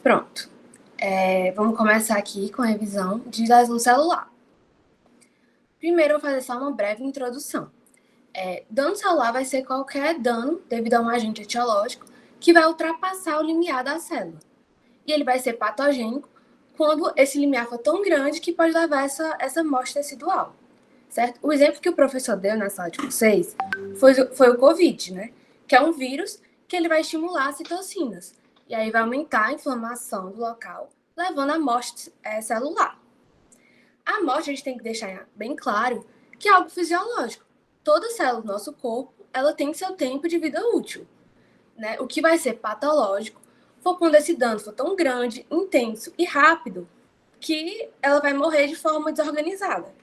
Pronto. Vamos começar aqui com a revisão de lesão celular. Primeiro, eu vou fazer só uma breve introdução. Dano celular vai ser qualquer dano devido a um agente etiológico que vai ultrapassar o limiar da célula. E ele vai ser patogênico quando esse limiar for tão grande que pode levar essa morte tecidual, certo? O exemplo que o professor deu na sala de vocês foi o COVID, né? Que é um vírus que ele vai estimular as citocinas. E aí vai aumentar a inflamação do local, levando à morte celular. A morte, a gente tem que deixar bem claro que é algo fisiológico. Toda célula do nosso corpo, ela tem seu tempo de vida útil, né? O que vai ser patológico for quando esse dano for tão grande, intenso e rápido que ela vai morrer de forma desorganizada.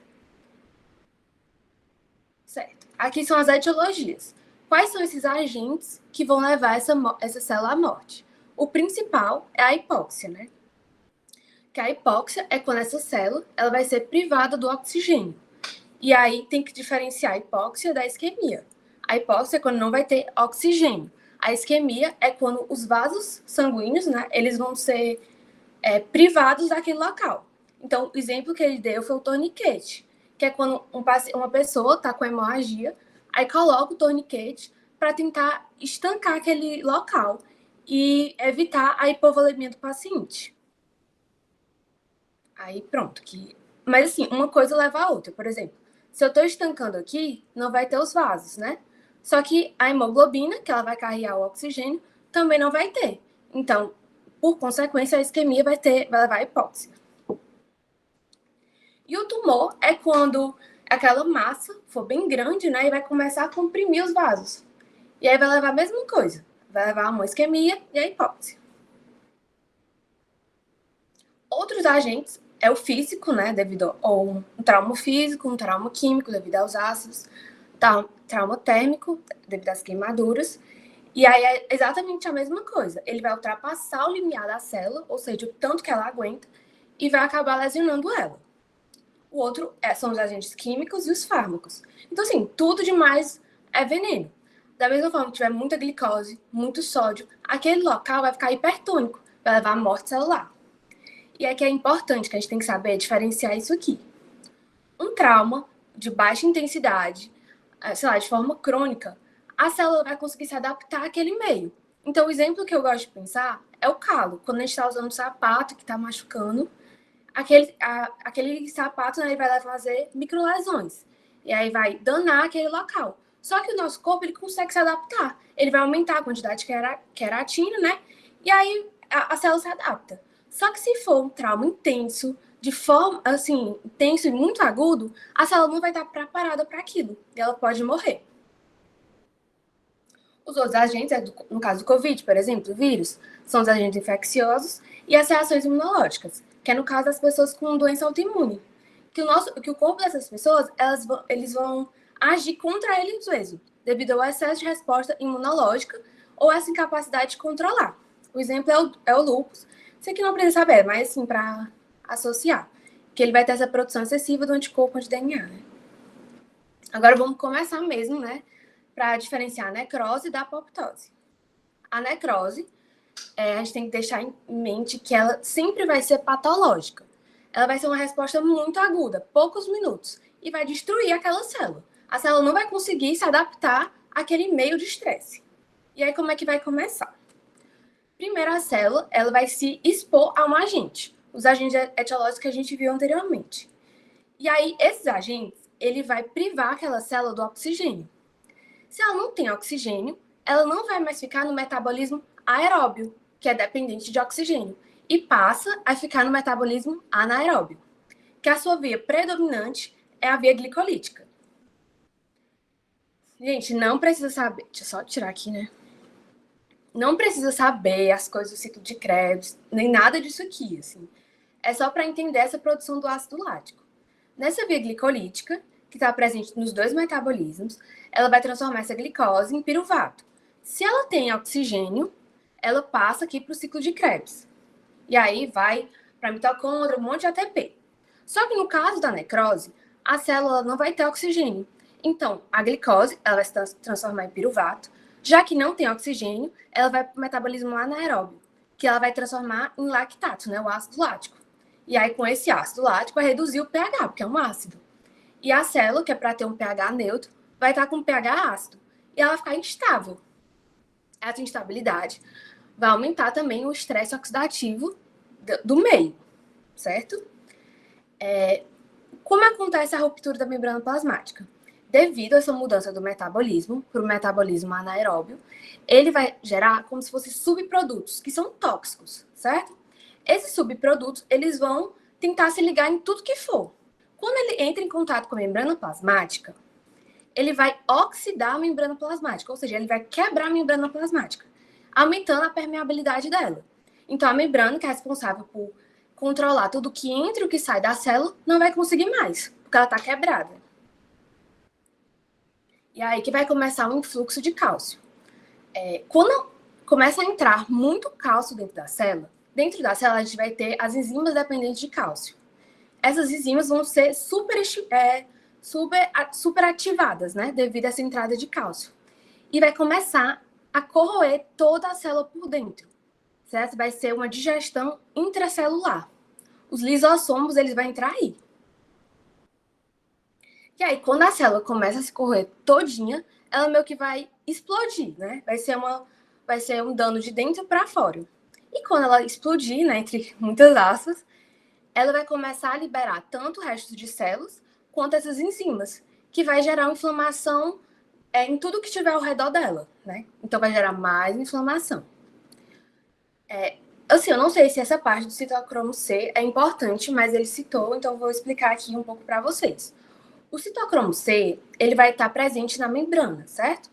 Certo. Aqui são as etiologias. Quais são esses agentes que vão levar essa célula à morte? O principal é a hipóxia, né? Que a hipóxia é quando essa célula ela vai ser privada do oxigênio. E aí tem que diferenciar a hipóxia da isquemia. A hipóxia é quando não vai ter oxigênio. A isquemia é quando os vasos sanguíneos, né, eles vão ser privados daquele local. Então, o exemplo que ele deu foi o torniquete, que é quando uma pessoa está com hemorragia, aí coloca o torniquete para tentar estancar aquele local e evitar a hipovolemia do paciente. Aí pronto. Mas assim, uma coisa leva a outra. Por exemplo, se eu estou estancando aqui, não vai ter os vasos, né? Só que a hemoglobina, que ela vai carregar o oxigênio, também não vai ter. Então, por consequência, a isquemia vai levar a hipóxia. E o tumor é quando aquela massa for bem grande, né? E vai começar a comprimir os vasos. E aí vai levar a mesma coisa. Vai levar uma isquemia e a hipóxia. Outros agentes é o físico, né? Devido a um trauma físico, um trauma químico, devido aos ácidos, trauma térmico, devido às queimaduras. E aí é exatamente a mesma coisa. Ele vai ultrapassar o limiar da célula, ou seja, o tanto que ela aguenta, e vai acabar lesionando ela. O outro são os agentes químicos e os fármacos. Então, assim, tudo demais é veneno. Da mesma forma que tiver muita glicose, muito sódio, aquele local vai ficar hipertônico, vai levar à morte celular. E aqui é importante que a gente tem que saber diferenciar isso aqui. Um trauma de baixa intensidade, sei lá, de forma crônica, a célula vai conseguir se adaptar àquele meio. Então, o exemplo que eu gosto de pensar é o calo. Quando a gente está usando um sapato que está machucando, aquele sapato, né, vai fazer microlesões. E aí vai danar aquele local. Só que o nosso corpo, ele consegue se adaptar. Ele vai aumentar a quantidade de queratina, né? E aí a célula se adapta. Só que se for um trauma intenso, de forma, assim, intenso e muito agudo, a célula não vai estar preparada para aquilo. E ela pode morrer. Os outros agentes, no caso do COVID, por exemplo, o vírus, são os agentes infecciosos e as reações imunológicas, que é no caso das pessoas com doença autoimune. Que o corpo dessas pessoas, eles vão agir contra eles mesmos, devido ao excesso de resposta imunológica ou essa incapacidade de controlar. O exemplo é o lúpus. Isso aqui não precisa saber, mas assim, para associar. Que ele vai ter essa produção excessiva do anticorpo de DNA, né? Agora vamos começar mesmo, né? Para diferenciar a necrose da apoptose. A necrose, a gente tem que deixar em mente que ela sempre vai ser patológica. Ela vai ser uma resposta muito aguda, poucos minutos, e vai destruir aquela célula. A célula não vai conseguir se adaptar àquele meio de estresse. E aí, como é que vai começar? Primeiro, a célula ela vai se expor a um agente, os agentes etiológicos que a gente viu anteriormente. E aí, esses agentes, ele vai privar aquela célula do oxigênio. Se ela não tem oxigênio, ela não vai mais ficar no metabolismo aeróbio, que é dependente de oxigênio, e passa a ficar no metabolismo anaeróbio, que a sua via predominante é a via glicolítica. Gente, não precisa saber... Deixa eu só tirar aqui, né? Não precisa saber as coisas do ciclo de Krebs, nem nada disso aqui, assim. É só para entender essa produção do ácido lático. Nessa via glicolítica, que está presente nos dois metabolismos, ela vai transformar essa glicose em piruvato. Se ela tem oxigênio, ela passa aqui para o ciclo de Krebs. E aí vai para a mitocôndria, um monte de ATP. Só que no caso da necrose, a célula não vai ter oxigênio. Então, a glicose ela vai se transformar em piruvato. Já que não tem oxigênio, ela vai para o metabolismo anaeróbio. que ela vai transformar em lactato, né, o ácido lático. E aí, com esse ácido lático, vai reduzir o pH, porque é um ácido. E a célula, que é para ter um pH neutro, vai estar com um pH ácido. E ela vai ficar instável. Essa instabilidade vai aumentar também o estresse oxidativo do meio, certo? Como acontece a ruptura da membrana plasmática? Devido a essa mudança do metabolismo para o metabolismo anaeróbio, ele vai gerar como se fossem subprodutos, que são tóxicos, certo? Esses subprodutos, eles vão tentar se ligar em tudo que for. Quando ele entra em contato com a membrana plasmática, ele vai oxidar a membrana plasmática, ou seja, ele vai quebrar a membrana plasmática, aumentando a permeabilidade dela. Então, a membrana, que é responsável por controlar tudo que entra e o que sai da célula, não vai conseguir mais, porque ela está quebrada. E aí que vai começar um influxo de cálcio. Quando começa a entrar muito cálcio dentro da célula a gente vai ter as enzimas dependentes de cálcio. Essas enzimas vão ser super ativadas, né, devido a essa entrada de cálcio. E vai começar a corroer toda a célula por dentro, certo? Vai ser uma digestão intracelular. Os lisossomos, eles vão entrar aí. E aí, quando a célula começa a se corroer todinha, ela meio que vai explodir, né? Vai ser um dano de dentro para fora. E quando ela explodir, né, entre muitas aspas, ela vai começar a liberar tanto restos de células quanto essas enzimas, que vai gerar uma inflamação em tudo que estiver ao redor dela, né? Então vai gerar mais inflamação. Assim, eu não sei se essa parte do citocromo C é importante, mas ele citou, então eu vou explicar aqui um pouco para vocês. O citocromo C, ele vai estar presente na membrana, certo?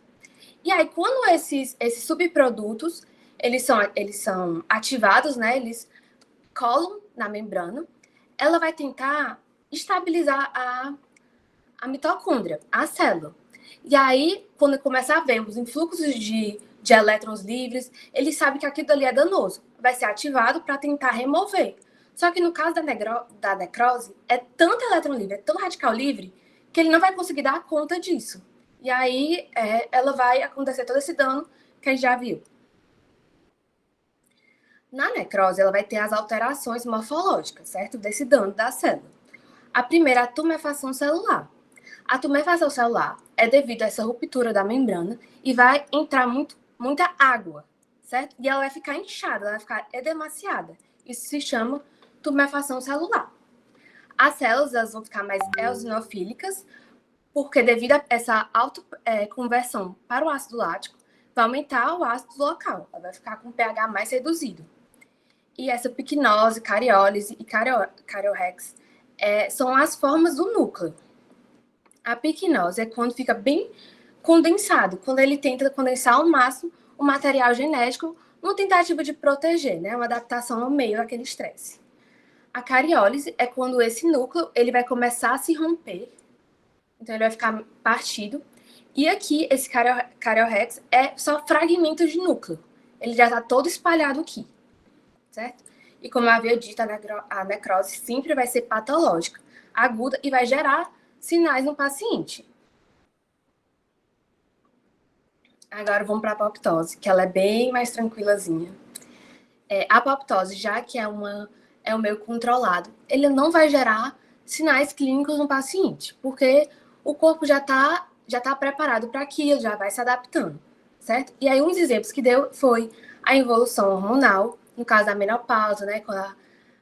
E aí, quando esses subprodutos, eles são ativados, né? Eles colam na membrana, ela vai tentar estabilizar a mitocôndria, a célula. E aí, quando começa a ver os influxos de elétrons livres, ele sabe que aquilo ali é danoso. Vai ser ativado para tentar remover. Só que no caso da necrose, é tanto elétron livre, é tão radical livre, que ele não vai conseguir dar conta disso. E aí, ela vai acontecer todo esse dano que a gente já viu. Na necrose, ela vai ter as alterações morfológicas, certo? Desse dano da célula. A primeira, a tumefação celular. A tumefação celular é devido a essa ruptura da membrana e vai entrar muita água, certo? E ela vai ficar inchada, ela vai ficar edemaciada. Isso se chama tumefação celular. As células elas vão ficar mais eosinofílicas, porque devido a essa autoconversão para o ácido lático, vai aumentar o ácido local, ela vai ficar com um pH mais reduzido. E essa picnose, cariólise e cariorex são as formas do núcleo. A picnose é quando fica bem condensado, quando ele tenta condensar ao máximo o material genético, uma tentativa de proteger, né, uma adaptação ao meio daquele estresse. A cariólise é quando esse núcleo ele vai começar a se romper, então ele vai ficar partido. E aqui, esse cariorex é só fragmentos de núcleo. Ele já está todo espalhado aqui, certo? E como eu havia dito, a necrose sempre vai ser patológica, aguda e vai gerar sinais no paciente. Agora vamos para a apoptose, que ela é bem mais tranquilazinha. A apoptose, já que é um meio controlado, ele não vai gerar sinais clínicos no paciente, porque o corpo já tá preparado para aquilo, já vai se adaptando, certo? E aí, uns exemplos que deu foi a involução hormonal, no caso da menopausa, né? Quando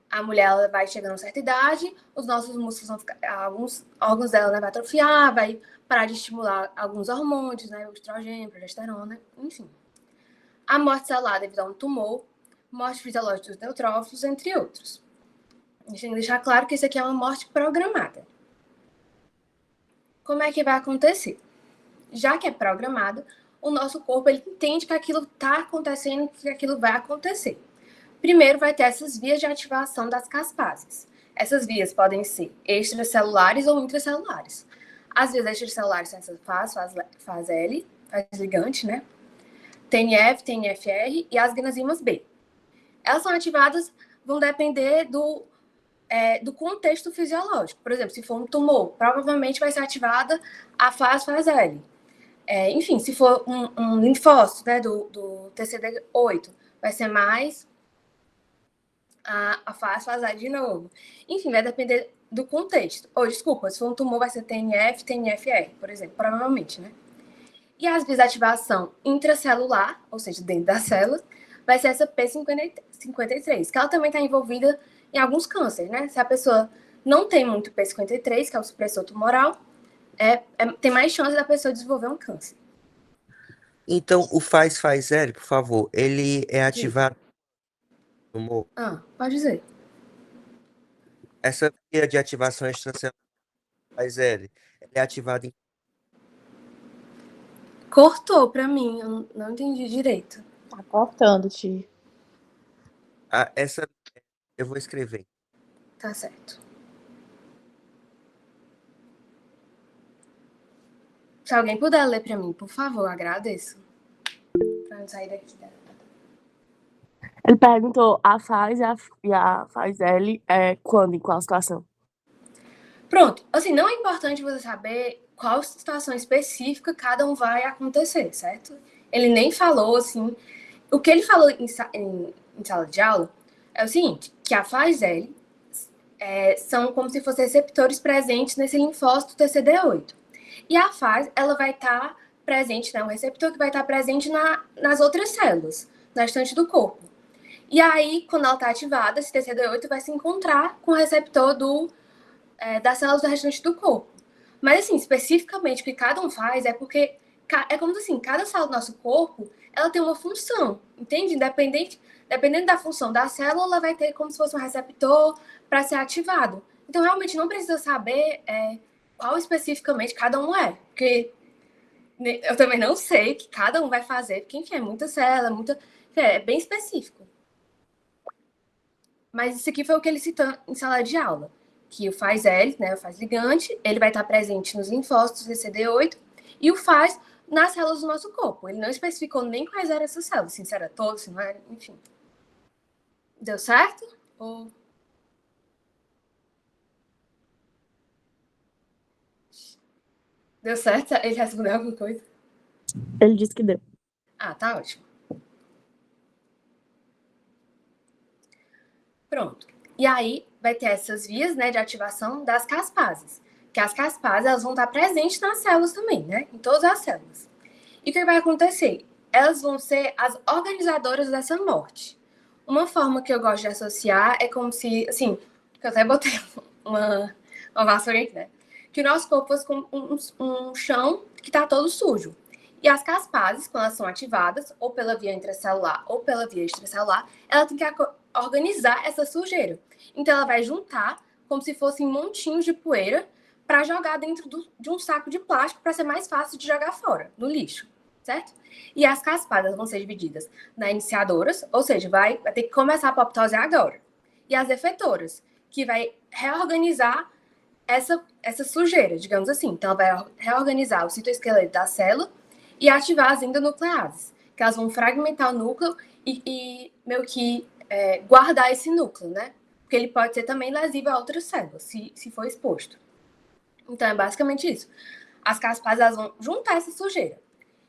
a mulher ela vai chegando a certa idade, os nossos músculos vão ficar, alguns órgãos dela, né, vai atrofiar, vai parar de estimular alguns hormônios, né? O estrogênio, progesterona, enfim. A morte celular devido a um tumor, morte fisiológica dos neutrófilos, entre outros. A gente tem que deixar claro que isso aqui é uma morte programada. Como é que vai acontecer? Já que é programado, o nosso corpo ele entende que aquilo está acontecendo, que aquilo vai acontecer. Primeiro vai ter essas vias de ativação das caspases. Essas vias podem ser extracelulares ou intracelulares. As vias extracelulares são essas faz L, faz ligante, né? TNF, TNFR e as enzimas B. Elas são ativadas, vão depender do contexto fisiológico. Por exemplo, se for um tumor, provavelmente vai ser ativada a faz L. Enfim, se for um linfócito, né, do TCD8, vai ser mais a faz fazer de novo. Enfim, vai depender do contexto. Ou, desculpa, se for um tumor, vai ser TNF, TNFR, por exemplo, provavelmente, né? E as vias de ativação intracelular, ou seja, dentro da célula, vai ser essa P53, que ela também está envolvida em alguns cânceres, né? Se a pessoa não tem muito P53, que é o supressor tumoral, tem mais chance da pessoa desenvolver um câncer. Então, o L, por favor, ele é ativado no tumor? Pode dizer. Essa via de ativação extracelular L, ela é ativada em... Cortou pra mim, eu não entendi direito. Tá cortando, Ti. Essa eu vou escrever. Tá certo. Se alguém puder ler pra mim, por favor, agradeço. Pra não sair daqui. Ele perguntou a faz e a faz L quando, em qual situação? Pronto. Assim, não é importante você saber qual situação específica cada um vai acontecer, certo? Ele nem falou, assim... O que ele falou em sala de aula é o seguinte, que a faz L são como se fossem receptores presentes nesse linfócito TCD8. E a faz, ela vai estar presente, né? Um receptor que vai estar presente nas outras células, na restante do corpo. E aí, quando ela está ativada, esse TCD8 vai se encontrar com o receptor das células da restante do corpo. Mas, assim, especificamente o que cada um faz é porque é como assim, cada célula do nosso corpo, ela tem uma função, entende? Dependendo da função da célula, ela vai ter como se fosse um receptor para ser ativado. Então, realmente, não precisa saber qual especificamente cada um é, porque eu também não sei o que cada um vai fazer, porque, enfim, é muita célula, é bem específico. Mas isso aqui foi o que ele citou em sala de aula, que o faz L, né, o faz ligante, ele vai estar presente nos linfócitos CD8 e o faz nas células do nosso corpo. Ele não especificou nem quais eram essas células, se era todas, se não era, enfim. Deu certo? Ou... Deu certo? Ele respondeu alguma coisa? Ele disse que deu. Ah, tá ótimo. Pronto. E aí vai ter essas vias, né, de ativação das caspases. Que as caspases, elas vão estar presentes nas células também, né? Em todas as células. E o que vai acontecer? Elas vão ser as organizadoras dessa morte. Uma forma que eu gosto de associar é como se, assim, que eu até botei uma vassoura aqui, né? Que o nosso corpo fosse como um chão que está todo sujo. E as caspases, quando elas são ativadas, ou pela via intracelular ou pela via extracelular, ela tem que organizar essa sujeira. Então, ela vai juntar como se fossem montinhos de poeira para jogar dentro de um saco de plástico para ser mais fácil de jogar fora, no lixo, certo? E as caspadas vão ser divididas nas iniciadoras, ou seja, vai ter que começar a apoptose agora. E as efetoras, que vai reorganizar essa sujeira, digamos assim. Então, ela vai reorganizar o citoesqueleto da célula e ativar as endonucleases, que elas vão fragmentar o núcleo e meio que guardar esse núcleo, né? Porque ele pode ser também lesivo a outras células, se for exposto. Então, é basicamente isso. As caspases, elas vão juntar essa sujeira.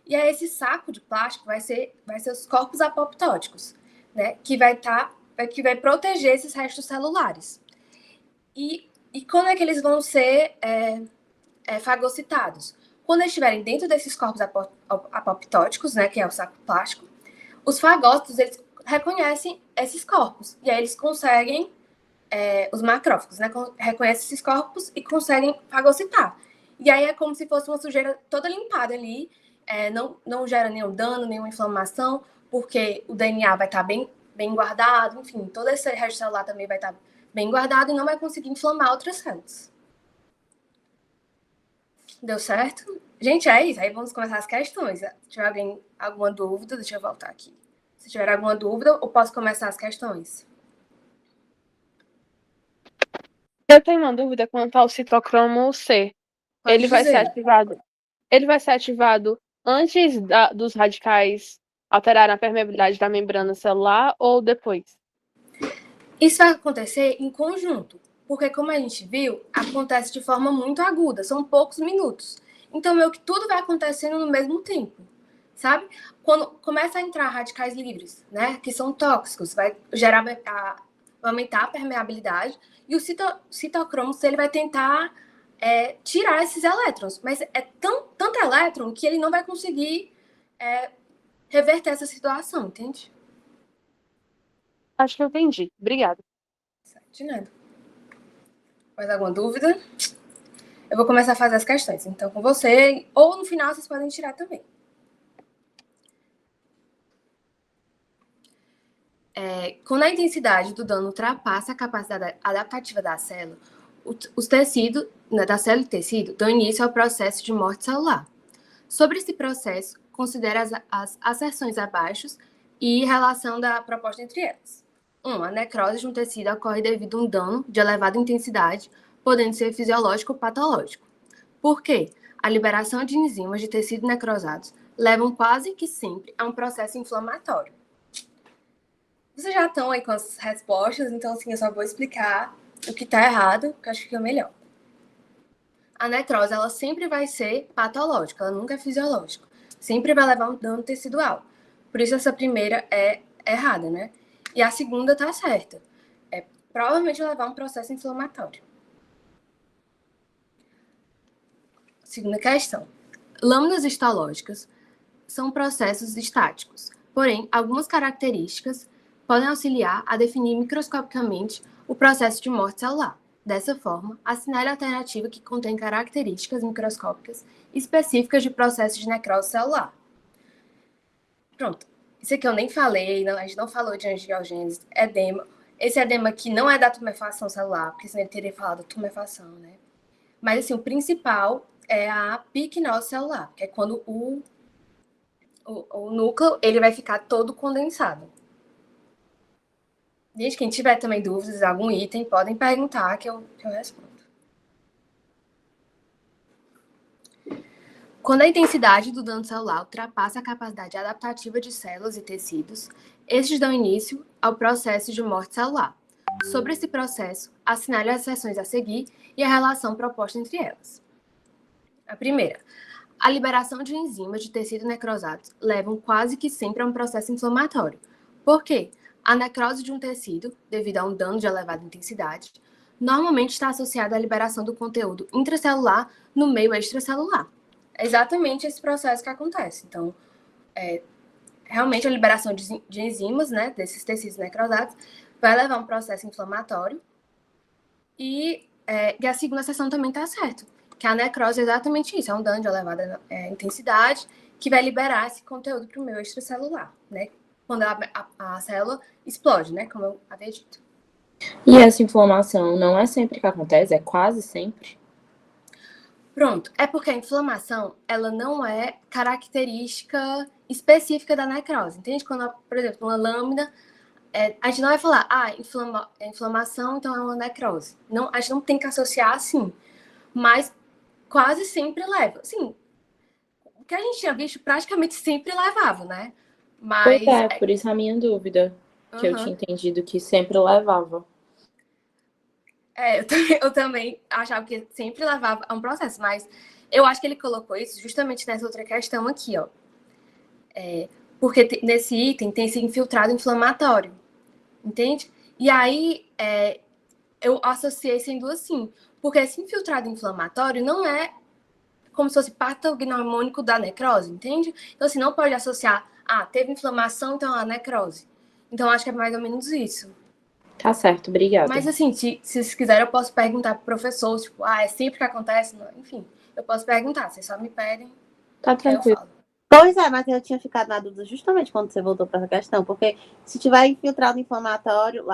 E aí, esse saco de plástico vai ser os corpos apoptóticos, né? Que vai proteger esses restos celulares. E quando é que eles vão ser fagocitados? Quando eles estiverem dentro desses corpos apoptóticos, né? Que é o saco plástico, os fagócitos, eles reconhecem esses corpos. E aí, eles conseguem... os macrófagos, né? Reconhecem esses corpos e conseguem fagocitar. E aí é como se fosse uma sujeira toda limpada ali, não gera nenhum dano, nenhuma inflamação, porque o DNA vai estar bem guardado, enfim, todo esse resto celular também vai estar bem guardado e não vai conseguir inflamar outras células. Deu certo? Gente, é isso. Aí vamos começar as questões. Se tiver alguma dúvida, deixa eu voltar aqui. Se tiver alguma dúvida, eu posso começar as questões. Eu tenho uma dúvida quanto ao citocromo C. Pode Vai ser dizer. ativado. Ele vai ser ativado antes dos radicais alterarem a permeabilidade da membrana celular ou depois? Isso vai acontecer em conjunto, porque como a gente viu, acontece de forma muito aguda, são poucos minutos. Então, meio que tudo vai acontecendo no mesmo tempo, sabe? Quando começa a entrar radicais livres, né, que são tóxicos, vai gerar vai aumentar a permeabilidade, e o citocromos ele vai tentar tirar esses elétrons, mas é tanto elétron que ele não vai conseguir reverter essa situação, entende? Acho que eu entendi. Obrigada. De nada. Mais alguma dúvida? Eu vou começar a fazer as questões, então, com você, ou no final vocês podem tirar também. Quando a intensidade do dano ultrapassa a capacidade adaptativa da célula, os tecidos, da célula e tecido, dão início ao processo de morte celular. Sobre esse processo, considere as asserções abaixo e relação da proposta entre elas. 1. A necrose de um tecido ocorre devido a um dano de elevada intensidade, podendo ser fisiológico ou patológico. Por quê? A liberação de enzimas de tecidos necrosados levam quase que sempre a um processo inflamatório. Vocês já estão aí com as respostas, então assim, eu só vou explicar o que está errado, que eu acho que é melhor. A necrose, ela sempre vai ser patológica, ela nunca é fisiológica. Sempre vai levar um dano tecidual. Por isso essa primeira é errada, né? E a segunda tá certa. Provavelmente vai levar um processo inflamatório. Segunda questão. Lâminas histológicas são processos estáticos, porém, algumas características podem auxiliar a definir microscopicamente o processo de morte celular. Dessa forma, assinale a alternativa que contém características microscópicas específicas de processo de necrose celular. Pronto. Isso aqui eu nem falei, a gente não falou de angiogênese, edema. Esse edema aqui não é da tumefação celular, porque senão ele teria falado tumefação, né? Mas, assim, o principal é a picnose celular, que é quando o núcleo ele vai ficar todo condensado. Gente, quem tiver também dúvidas de algum item, podem perguntar que eu respondo. Quando a intensidade do dano celular ultrapassa a capacidade adaptativa de células e tecidos, estes dão início ao processo de morte celular. Sobre esse processo, assinale as seções a seguir e a relação proposta entre elas. A primeira, a liberação de enzimas de tecidos necrosados levam quase que sempre a um processo inflamatório. Por quê? A necrose de um tecido, devido a um dano de elevada intensidade, normalmente está associada à liberação do conteúdo intracelular no meio extracelular. É exatamente esse processo que acontece. Então, realmente a liberação de enzimas, né, desses tecidos necrosados, vai levar a um processo inflamatório. E a segunda seção também está certo, que a necrose é exatamente isso, é um dano de elevada intensidade que vai liberar esse conteúdo para o meio extracelular, né? Quando a célula explode, né? Como eu havia dito. E essa inflamação não é sempre que acontece, é quase sempre? Pronto, é porque a inflamação, ela não é característica específica da necrose, entende? Quando, por exemplo, uma lâmina, a gente não vai falar, inflamação, então é uma necrose. Não, a gente não tem que associar assim, mas quase sempre leva. Assim, o que a gente tinha visto praticamente sempre levava, né? Mas, Pois por isso a minha dúvida, que eu tinha entendido que sempre levava. Eu também achava que sempre levava a um processo, mas eu acho que ele colocou isso justamente nessa outra questão aqui, ó. Porque nesse item tem esse infiltrado inflamatório, entende? E aí eu associei sendo assim, porque esse infiltrado inflamatório não é como se fosse patognomônico da necrose, entende? Então, assim, não pode associar, teve inflamação, então a necrose. Então, acho que é mais ou menos isso. Tá certo, obrigada. Mas, assim, se vocês quiserem, eu posso perguntar pro professor, tipo, é sempre que acontece? Não, enfim, eu posso perguntar, vocês só me pedem. Tá tranquilo. Eu falo. Pois é, mas eu tinha ficado na dúvida justamente quando você voltou para essa questão, porque se tiver infiltrado inflamatório,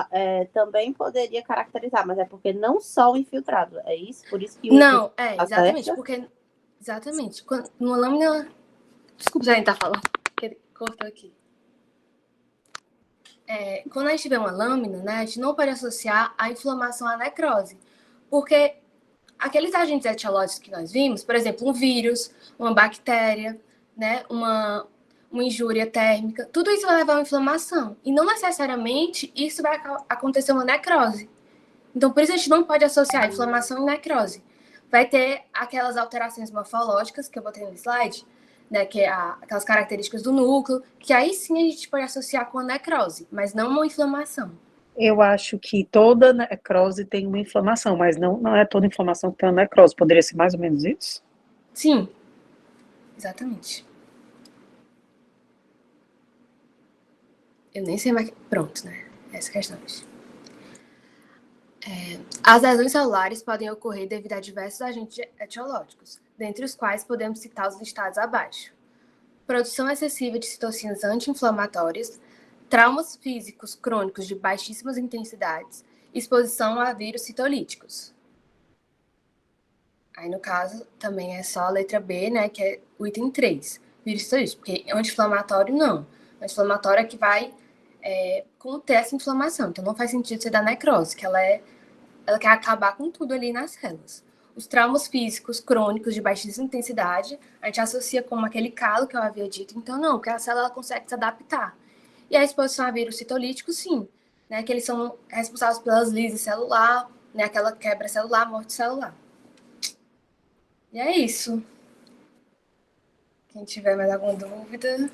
também poderia caracterizar, mas é porque não só o infiltrado, é isso? Por isso que Não, exatamente, porque... Exatamente. Numa lâmina... Desculpa se a gente tá falando, porque cortou aqui. Quando a gente vê uma lâmina, né, a gente não pode associar a inflamação à necrose, porque aqueles agentes etiológicos que nós vimos, por exemplo, um vírus, uma bactéria, né, uma injúria térmica, tudo isso vai levar a uma inflamação. E não necessariamente isso vai acontecer uma necrose. Então, por isso a gente não pode associar inflamação e necrose. Vai ter aquelas alterações morfológicas que eu botei no slide, né, que é aquelas características do núcleo, que aí sim a gente pode associar com a necrose, mas não uma inflamação. Eu acho que toda necrose tem uma inflamação, mas não é toda inflamação que tem uma necrose. Poderia ser mais ou menos isso? Sim, exatamente. Eu nem sei mais. Pronto, né? Essa questão. As lesões celulares podem ocorrer devido a diversos agentes etiológicos, dentre os quais podemos citar os listados abaixo: produção excessiva de citocinas anti-inflamatórias, traumas físicos crônicos de baixíssimas intensidades, exposição a vírus citolíticos. Aí, no caso, também é só a letra B, né, que é o item 3, vírus citolítico, porque anti-inflamatório não. Anti-inflamatório é que vai conter essa inflamação, então não faz sentido ser da necrose, que ela quer acabar com tudo ali nas células. Os traumas físicos crônicos de baixíssima intensidade, a gente associa com aquele calo que eu havia dito, então não, porque a célula consegue se adaptar. E a exposição a vírus citolíticos, sim, né, que eles são responsáveis pelas lises celular, né, aquela quebra celular, morte celular. E é isso. Quem tiver mais alguma dúvida...